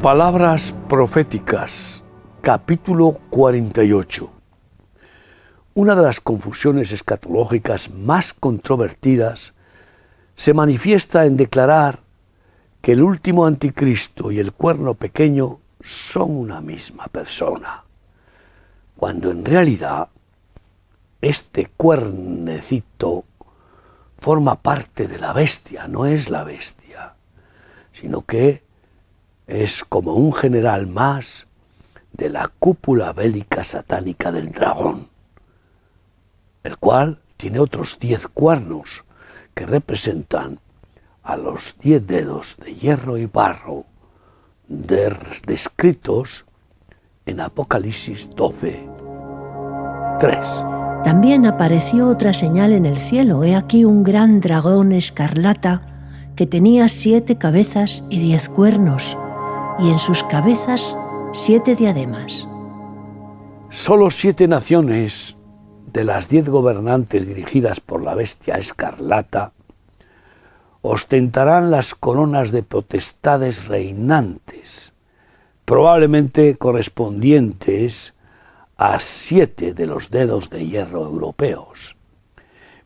Palabras proféticas, capítulo 48. Una de las confusiones escatológicas más controvertidas se manifiesta en declarar que el último anticristo y el cuerno pequeño son una misma persona, cuando en realidad este cuernecito forma parte de la bestia, no es la bestia, sino que es como un general más de la cúpula bélica satánica del dragón, el cual tiene otros 10 cuernos que representan a los 10 dedos de hierro y barro descritos en Apocalipsis 12:3. También apareció otra señal en el cielo. He aquí un gran dragón escarlata que tenía 7 cabezas y 10 cuernos, y en sus cabezas 7 diademas. Solo 7 naciones de las 10 gobernantes dirigidas por la bestia escarlata ostentarán las coronas de potestades reinantes, probablemente correspondientes a 7 de los dedos de hierro europeos,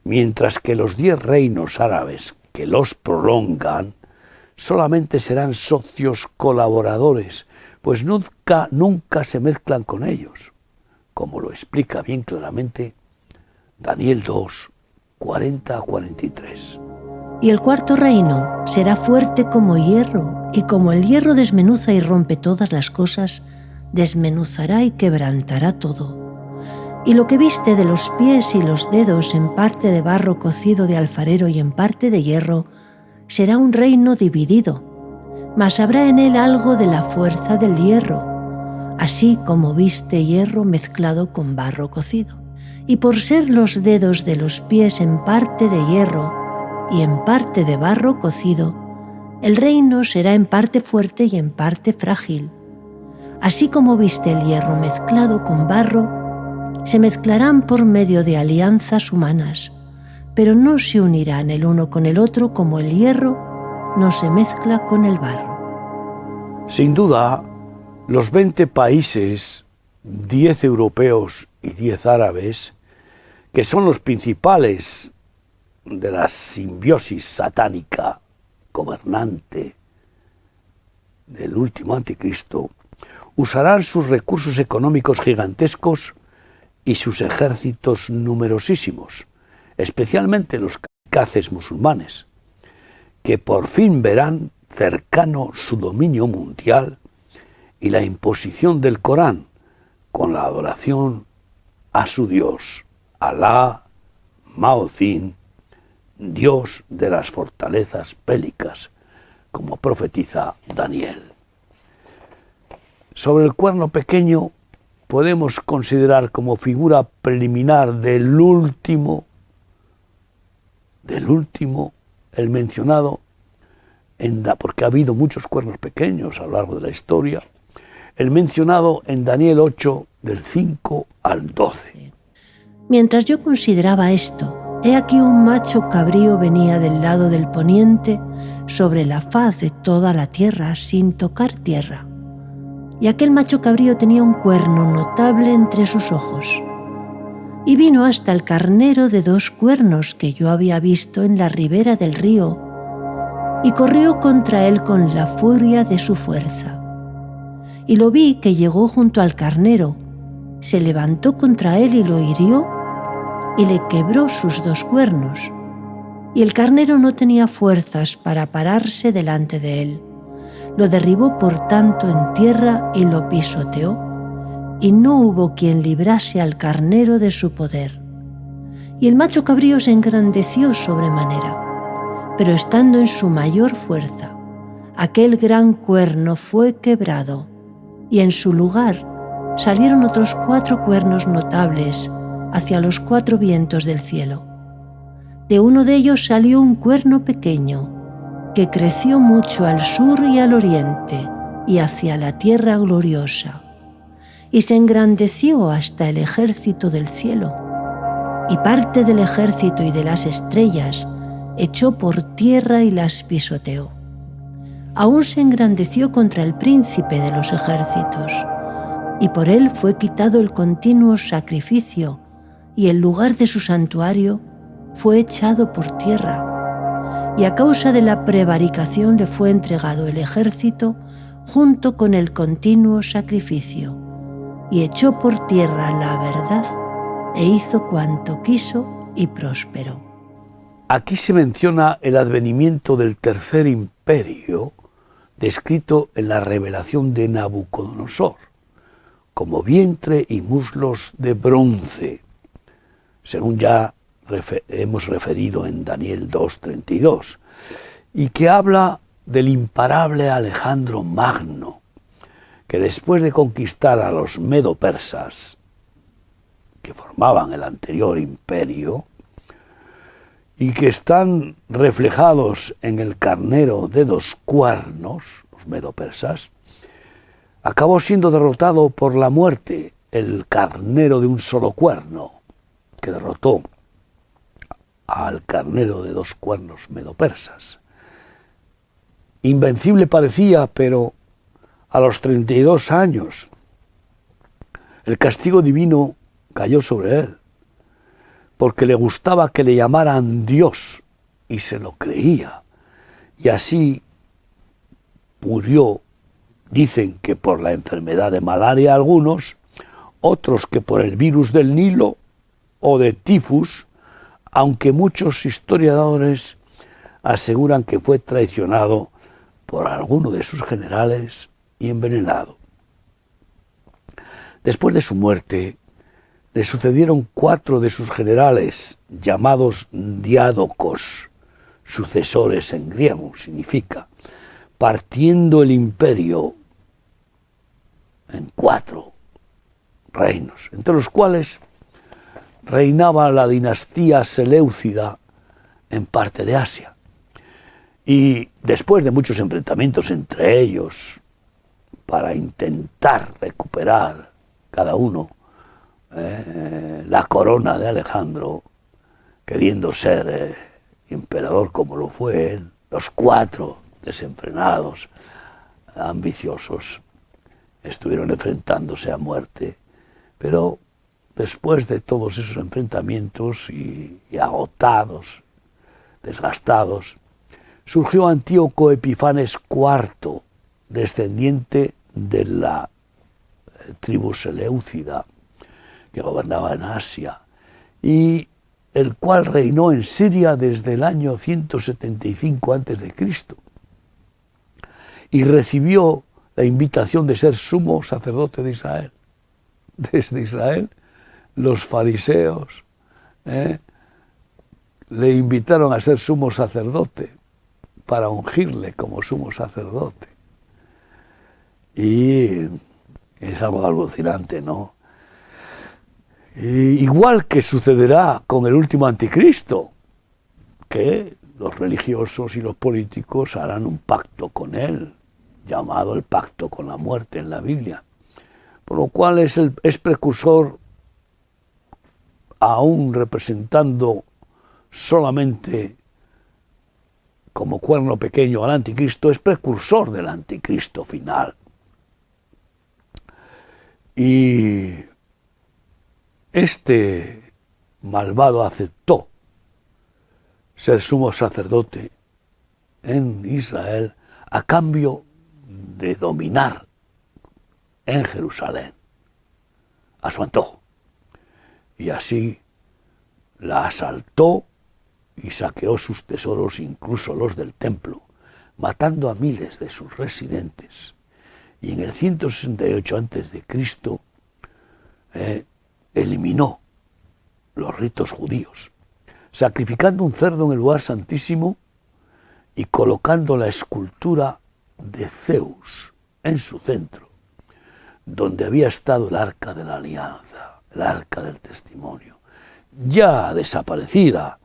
mientras que los 10 reinos árabes que los prolongan solamente serán socios colaboradores, pues nunca se mezclan con ellos, como lo explica bien claramente Daniel 2, 40-43. Y el cuarto reino será fuerte como hierro, y como el hierro desmenuza y rompe todas las cosas, desmenuzará y quebrantará todo. Y lo que viste de los pies y los dedos en parte de barro cocido de alfarero y en parte de hierro, será un reino dividido, mas habrá en él algo de la fuerza del hierro, así como viste hierro mezclado con barro cocido. Y por ser los dedos de los pies en parte de hierro y en parte de barro cocido, el reino será en parte fuerte y en parte frágil. Así como viste el hierro mezclado con barro, se mezclarán por medio de alianzas humanas, pero no se unirán el uno con el otro como el hierro no se mezcla con el barro. Sin duda, los 20 países, 10 europeos y 10 árabes, que son los principales de la simbiosis satánica gobernante del último anticristo, usarán sus recursos económicos gigantescos y sus ejércitos numerosísimos, especialmente los kamikazes musulmanes, que por fin verán cercano su dominio mundial y la imposición del Corán con la adoración a su Dios, Alá, Mahozín, Dios de las fortalezas bélicas, como profetiza Daniel. Sobre el cuerno pequeño podemos considerar como figura preliminar del último, el mencionado, porque ha habido muchos cuernos pequeños a lo largo de la historia, el mencionado en Daniel 8, del 5 al 12. Mientras yo consideraba esto, he aquí un macho cabrío venía del lado del poniente sobre la faz de toda la tierra sin tocar tierra. Y aquel macho cabrío tenía un cuerno notable entre sus ojos. Y vino hasta el carnero de 2 cuernos que yo había visto en la ribera del río, y corrió contra él con la furia de su fuerza. Y lo vi que llegó junto al carnero, se levantó contra él y lo hirió, y le quebró sus 2 cuernos. Y el carnero no tenía fuerzas para pararse delante de él. Lo derribó por tanto en tierra y lo pisoteó, y no hubo quien librase al carnero de su poder. Y el macho cabrío se engrandeció sobremanera, pero estando en su mayor fuerza, aquel gran cuerno fue quebrado, y en su lugar salieron otros 4 cuernos notables hacia los 4 vientos del cielo. De uno de ellos salió un cuerno pequeño, que creció mucho al sur y al oriente, y hacia la tierra gloriosa, y se engrandeció hasta el ejército del cielo, y parte del ejército y de las estrellas echó por tierra y las pisoteó. aún se engrandeció contra el príncipe de los ejércitos, y por él fue quitado el continuo sacrificio, y el lugar de su santuario fue echado por tierra, y a causa de la prevaricación le fue entregado el ejército junto con el continuo sacrificio, y echó por tierra la verdad, e hizo cuanto quiso y prosperó. Aquí se menciona el advenimiento del tercer imperio, descrito en la revelación de Nabucodonosor, como vientre y muslos de bronce, según ya hemos referido en Daniel 2:32, y que habla del imparable Alejandro Magno, que después de conquistar a los medo-persas, que formaban el anterior imperio, y que están reflejados en el carnero de 2 cuernos, los medo-persas, acabó siendo derrotado por la muerte, el carnero de un solo cuerno, que derrotó al carnero de 2 cuernos medo-persas. Invencible parecía, pero a los 32 años el castigo divino cayó sobre él, porque le gustaba que le llamaran Dios, y se lo creía, y así murió. Dicen que por la enfermedad de malaria algunos, otros que por el virus del Nilo o de tifus, aunque muchos historiadores aseguran que fue traicionado por alguno de sus generales y envenenado. Después de su muerte, le sucedieron 4 de sus generales, llamados diádocos, sucesores en griego significa, partiendo el imperio en 4 reinos, entre los cuales reinaba la dinastía seleucida en parte de Asia. Y después de muchos enfrentamientos entre ellos, para intentar recuperar cada uno la corona de Alejandro, queriendo ser emperador como lo fue él, los 4 desenfrenados, ambiciosos, estuvieron enfrentándose a muerte, pero después de todos esos enfrentamientos y agotados, desgastados, surgió Antíoco Epifanes IV, descendiente de la tribu seleucida que gobernaba en Asia, y el cual reinó en Siria desde el año 175 a.C. y recibió la invitación de ser sumo sacerdote de Israel. Desde Israel, los fariseos le invitaron a ser sumo sacerdote para ungirle como sumo sacerdote. Y es algo alucinante, ¿no? Igual que sucederá con el último anticristo, que los religiosos y los políticos harán un pacto con él, llamado el pacto con la muerte en la Biblia, por lo cual es precursor, aún representando solamente como cuerno pequeño al anticristo, es precursor del anticristo final. Y este malvado aceptó ser sumo sacerdote en Israel a cambio de dominar en Jerusalén a su antojo. Y así la asaltó y saqueó sus tesoros, incluso los del templo, matando a miles de sus residentes. Y en el 168 a.C. Eliminó los ritos judíos, sacrificando un cerdo en el lugar santísimo y colocando la escultura de Zeus en su centro, donde había estado el arca de la alianza, el arca del testimonio, ya desaparecida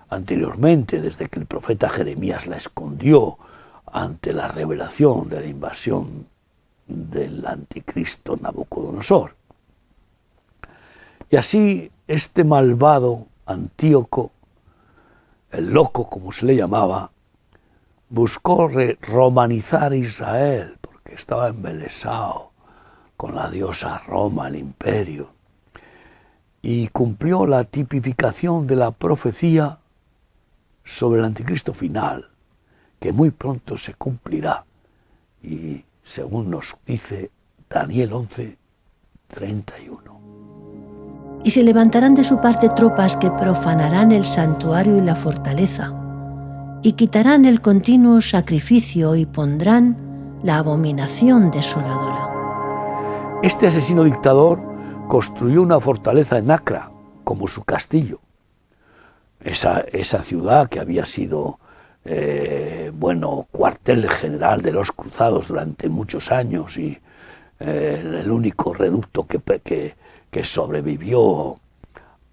anteriormente desde que el profeta Jeremías la escondió ante la revelación de la invasión del anticristo Nabucodonosor. Y así este malvado Antíoco, el loco como se le llamaba, buscó romanizar Israel, porque estaba embelesado con la diosa Roma, el imperio, y cumplió la tipificación de la profecía sobre el anticristo final, que muy pronto se cumplirá, y según nos dice Daniel 11:31. Y se levantarán de su parte tropas que profanarán el santuario y la fortaleza, y quitarán el continuo sacrificio y pondrán la abominación desoladora. Este asesino dictador construyó una fortaleza en Acra, como su castillo. Esa ciudad que había sido cuartel general de los cruzados durante muchos años y el único reducto que sobrevivió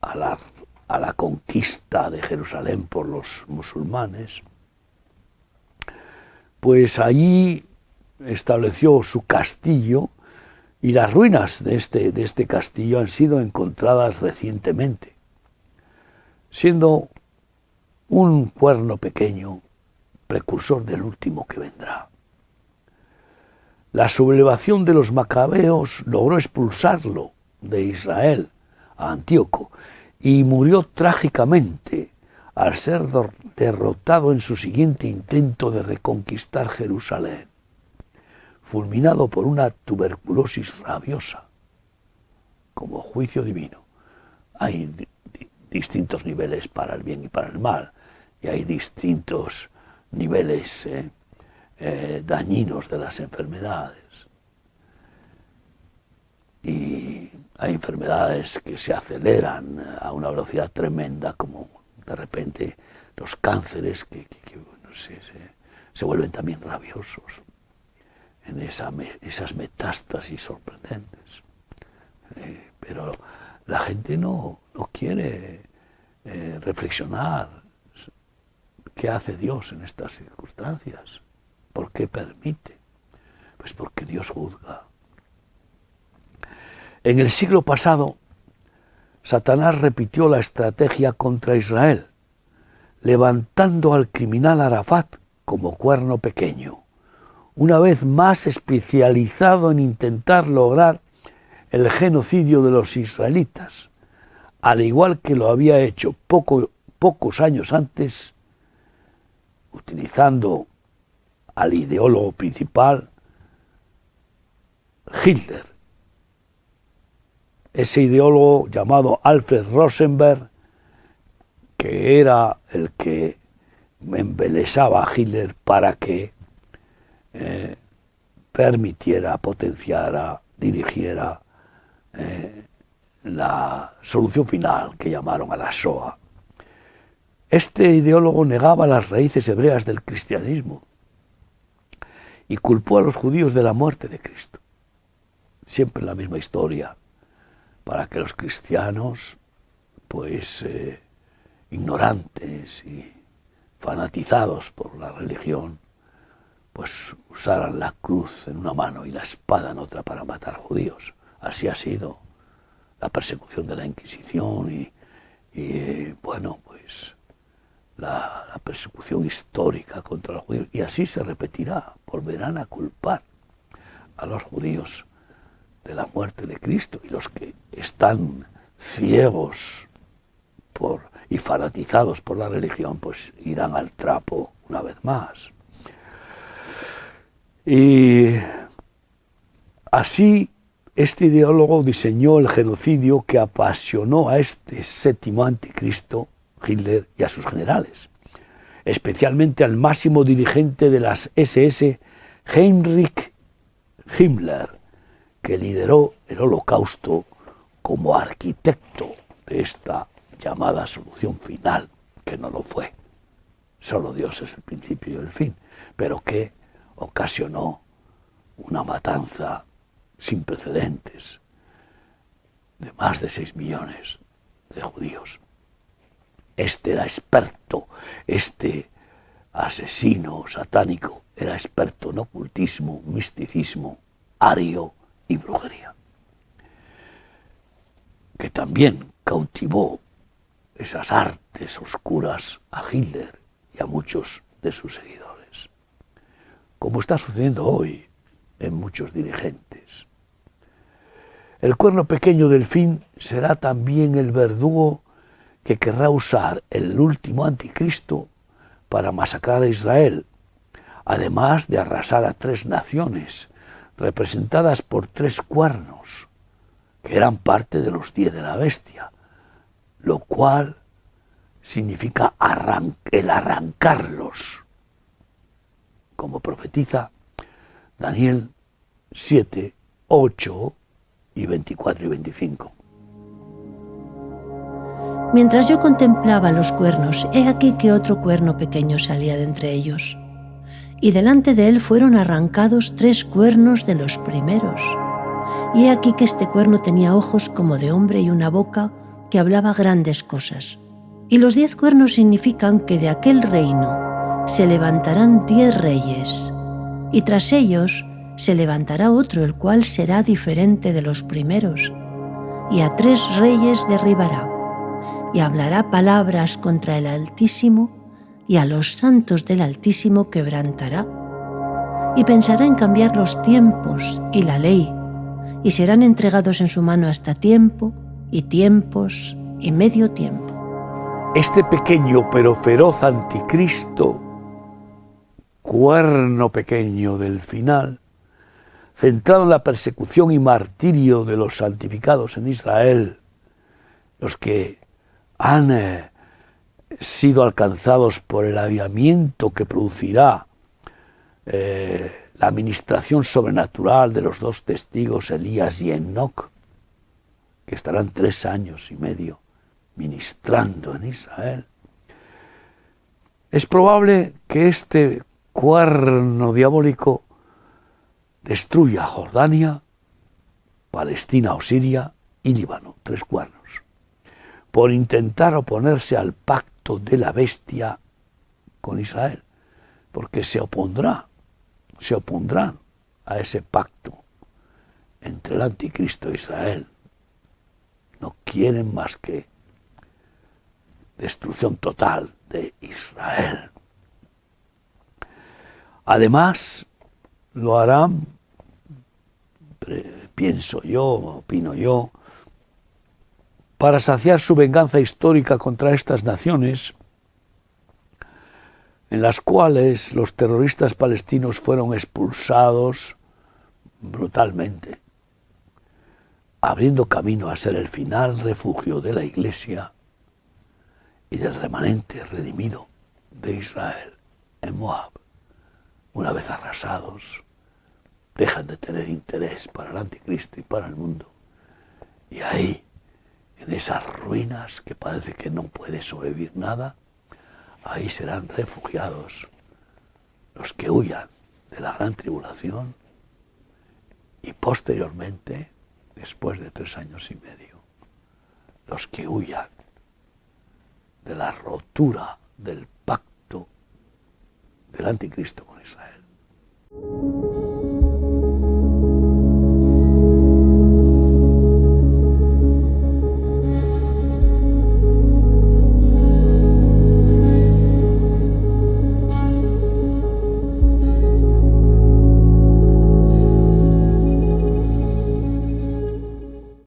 a la conquista de Jerusalén por los musulmanes, pues allí estableció su castillo, y las ruinas de este castillo han sido encontradas recientemente, siendo un cuerno pequeño precursor del último que vendrá. La sublevación de los macabeos logró expulsarlo de Israel a Antíoco y murió trágicamente al ser derrotado en su siguiente intento de reconquistar Jerusalén, fulminado por una tuberculosis rabiosa, como juicio divino. Hay distintos niveles para el bien y para el mal, y hay distintos niveles dañinos de las enfermedades. Y hay enfermedades que se aceleran a una velocidad tremenda, como de repente los cánceres que se vuelven también rabiosos en esas metástasis sorprendentes. Pero la gente no quiere reflexionar qué hace Dios en estas circunstancias, por qué permite. Pues porque Dios juzga. En el siglo pasado, Satanás repitió la estrategia contra Israel, levantando al criminal Arafat como cuerno pequeño, una vez más especializado en intentar lograr el genocidio de los israelitas, al igual que lo había hecho pocos años antes, utilizando al ideólogo principal, Hitler. Ese ideólogo llamado Alfred Rosenberg, que era el que embelesaba a Hitler para que permitiera, potenciara, dirigiera la solución final que llamaron a la Shoah. Este ideólogo negaba las raíces hebreas del cristianismo y culpó a los judíos de la muerte de Cristo. Siempre la misma historia, para que los cristianos, pues ignorantes y fanatizados por la religión, pues usaran la cruz en una mano y la espada en otra para matar judíos. Así ha sido la persecución de la Inquisición y la persecución histórica contra los judíos. Y así se repetirá, volverán a culpar a los judíos de la muerte de Cristo, y los que están ciegos y fanatizados por la religión, pues irán al trapo una vez más. Y así este ideólogo diseñó el genocidio que apasionó a este séptimo anticristo, Hitler, y a sus generales, especialmente al máximo dirigente de las SS, Heinrich Himmler, que lideró el Holocausto como arquitecto de esta llamada solución final, que no lo fue. Solo Dios es el principio y el fin, pero que ocasionó una matanza sin precedentes de más de 6 millones de judíos. Este era experto, este asesino satánico era experto en ocultismo, misticismo, ario y brujería, que también cautivó esas artes oscuras a Hitler y a muchos de sus seguidores. como está sucediendo hoy en muchos dirigentes. El cuerno pequeño del fin será también el verdugo que querrá usar el último anticristo para masacrar a Israel, además de arrasar a 3 naciones, representadas por 3 cuernos, que eran parte de los 10 de la bestia, lo cual significa el arrancarlos, como profetiza Daniel 7, 8 y 24 y 25. Mientras yo contemplaba los cuernos, he aquí que otro cuerno pequeño salía de entre ellos, y delante de él fueron arrancados 3 cuernos de los primeros. Y he aquí que este cuerno tenía ojos como de hombre y una boca que hablaba grandes cosas. Y los 10 cuernos significan que de aquel reino se levantarán 10 reyes, y tras ellos se levantará otro, el cual será diferente de los primeros, y a 3 reyes derribará, y hablará palabras contra el Altísimo, y a los santos del Altísimo quebrantará, y pensará en cambiar los tiempos y la ley, y serán entregados en su mano hasta tiempo, y tiempos, y medio tiempo. Este pequeño pero feroz anticristo, cuerno pequeño del final, centrado en la persecución y martirio de los santificados en Israel, los que han sido alcanzados por el avivamiento que producirá la administración sobrenatural de los 2 testigos, Elías y Enoc, que estarán 3 años y medio ministrando en Israel. Es probable que este cuerno diabólico destruya Jordania, Palestina o Siria y Líbano, 3 cuernos, por intentar oponerse al pacto de la bestia con Israel, porque se opondrán a ese pacto entre el anticristo e Israel. No quieren más que destrucción total de Israel. Además, lo harán, pienso yo, opino yo, para saciar su venganza histórica contra estas naciones, en las cuales los terroristas palestinos fueron expulsados brutalmente, abriendo camino a ser el final refugio de la Iglesia y del remanente redimido de Israel en Moab. Una vez arrasados, dejan de tener interés para el anticristo y para el mundo. Y ahí, en esas ruinas que parece que no puede sobrevivir nada, ahí serán refugiados los que huyan de la gran tribulación y posteriormente, después de 3 años y medio, los que huyan de la rotura del pacto del anticristo con Israel.